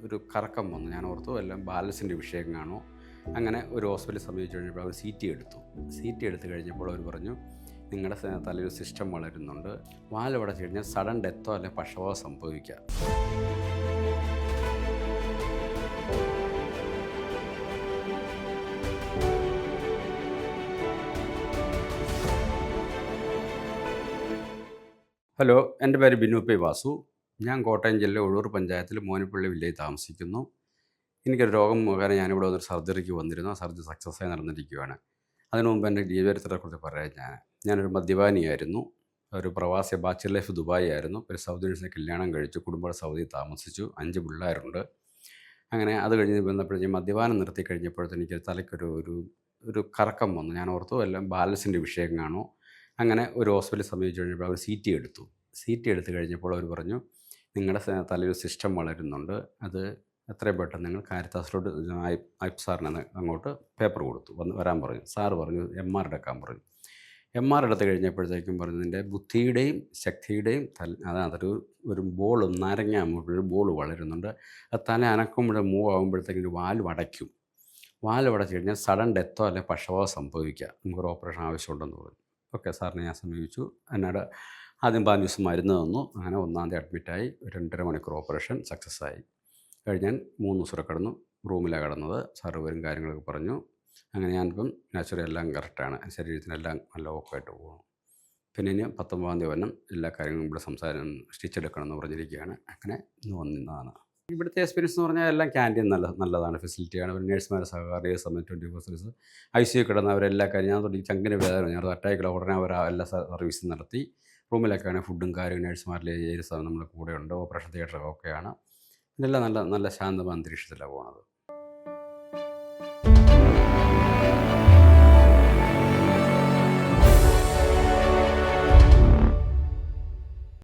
ഒരു കറക്കം വന്നു. ഞാൻ ഓർത്തു എല്ലാം ബാലൻസിൻ്റെ വിഷയം കാണുമോ. അങ്ങനെ ഒരു ഹോസ്പിറ്റലിൽ സമീപിച്ച് കഴിഞ്ഞപ്പോൾ അവർ CT എടുത്തു. CT എടുത്തു കഴിഞ്ഞപ്പോൾ അവർ പറഞ്ഞു, നിങ്ങളുടെ തലയിൽ സിസ്റ്റം വളരുന്നുണ്ട്, വാലടച്ച് കഴിഞ്ഞാൽ സഡൻ ഡെത്തോ അല്ലെങ്കിൽ പക്ഷപാതോ സംഭവിക്കാം. ഹലോ, എൻ്റെ പേര് ബിനു പി വാസു. ഞാൻ കോട്ടയം ജില്ലയിലെ ഉഴൂർ പഞ്ചായത്തിൽ മോനിപ്പള്ളി വില്ലേജിൽ താമസിക്കുന്നു. എനിക്കൊരു രോഗം മുഖേന ഞാനിവിടെ വന്നൊരു സർജറിക്ക് വന്നിരുന്നു. ആ സർജറി സക്സസ്സായി നടന്നിരിക്കുകയാണ്. അതിനു മുമ്പ് എൻ്റെ ജീവചരിത്രത്തെക്കുറിച്ച് പറയാം. ഞാനൊരു മദ്യപാനിയായിരുന്നു. ഒരു പ്രവാസി, ബാച്ചിലർ ലൈഫ് ദുബായി ആയിരുന്നു. ഒരു സൗദി നേഴ്സിനെ കല്യാണം കഴിച്ചു. കുടുംബം സൗദിയിൽ താമസിച്ചു. 5 പിള്ളേരുണ്ട്. അങ്ങനെ അത് കഴിഞ്ഞ് വന്നപ്പോഴത്തേക്കും മദ്യപാനം നിർത്തി കഴിഞ്ഞപ്പോഴത്തേക്കും എനിക്ക് തലയ്ക്കൊരു ഒരു ഒരു കറക്കം വന്നു. ഞാൻ ഓർത്തു എല്ലാം ബാലൻസിൻ്റെ വിഷയം കാണുമോ. അങ്ങനെ ഒരു ഹോസ്പിറ്റലിൽ സമീപിച്ച് കഴിഞ്ഞപ്പോൾ അവർ CT എടുത്തു. CT എടുത്തു കഴിഞ്ഞപ്പോൾ അവർ പറഞ്ഞു, നിങ്ങളുടെ തലയിൽ സിസ്റ്റം വളരുന്നുണ്ട്, അത് എത്രയും പെട്ടെന്ന് നിങ്ങൾ കാരിത്താസിലോട്ട് ഐപ്പ് സാറിന് അങ്ങോട്ട് പേപ്പർ കൊടുത്തു, വരാൻ പറഞ്ഞു. സാറ് പറഞ്ഞു MR എടുക്കാൻ പറഞ്ഞു. MR എടുത്ത് കഴിഞ്ഞപ്പോഴത്തേക്കും പറഞ്ഞു, നിൻ്റെ ബുദ്ധിയുടെയും ശക്തിയുടെയും അതിനകത്തൊരു ഒരു ബോൾ, നാരങ്ങ ഒരു ബോൾ വളരുന്നുണ്ട്. അത് തല അനക്കുമ്പോൾ മൂവ് ആകുമ്പോഴത്തേക്കും ഒരു വാൽവ് അടയ്ക്കും. വാൽവ് അടച്ചു കഴിഞ്ഞാൽ സഡൻ ഡെത്തോ അല്ലെങ്കിൽ പക്ഷപാതോ സംഭവിക്കാം. നമുക്കൊരു ഓപ്പറേഷൻ ആവശ്യമുണ്ടെന്ന് പറഞ്ഞു. ഓക്കെ സാറിനെ ഞാൻ സമീപിച്ചു. എന്നോട് ആദ്യം 15 ദിവസം മരുന്ന് തന്നു. അങ്ങനെ 1-ാം തീയതി അഡ്മിറ്റായി. 2.5 മണിക്കൂർ ഓപ്പറേഷൻ സക്സസ്സായി. കഴിഞ്ഞാൽ 3 ദിവസം കിടന്നു. റൂമിലാണ് കിടന്നത്. സാറ് വരും കാര്യങ്ങളൊക്കെ പറഞ്ഞു. അങ്ങനെ ഞാനിപ്പം നാച്ചുറൽ എല്ലാം കറക്റ്റാണ്. ശരീരത്തിനെല്ലാം നല്ല ഓക്കെയായിട്ട് പോകുന്നു. പിന്നെ ഇനി 19-ാം തീയതി വരണം. എല്ലാ കാര്യങ്ങളും ഇവിടെ സ്റ്റിച്ച് എടുക്കണമെന്ന് പറഞ്ഞിരിക്കുകയാണ്. അങ്ങനെ ഇന്ന് വന്നതാണ്. ഇവിടുത്തെ എക്സ്പീരിയൻസ് എന്ന് പറഞ്ഞാൽ എല്ലാം ക്യാൻറ്റീൻ നല്ലതാണ്, ഫെസിലിറ്റിയാണ്. പിന്നെ നേഴ്സുമാരെ സഹകാരി സമയം 24 സർവീസ്. ICU കിടന്നവരെല്ലാ കാര്യം ഞാൻ തൊട്ട് ചങ്കിന് വേദന, ഞാൻ അറ്റാക്കില്ല, ഉടനെ അവർ എല്ലാ സർവീസും നടത്തി. റൂമിലൊക്കെയാണ് ഫുഡും കാര്യവും നേഴ്സുമാരിലെ നമ്മുടെ കൂടെ ഉണ്ട്. ഓപ്പറേഷൻ തിയേറ്ററൊക്കെ ഓക്കെയാണ്. ഇതെല്ലാം നല്ല നല്ല ശാന്തമായ അന്തരീക്ഷത്തിലാണ് പോകുന്നത്.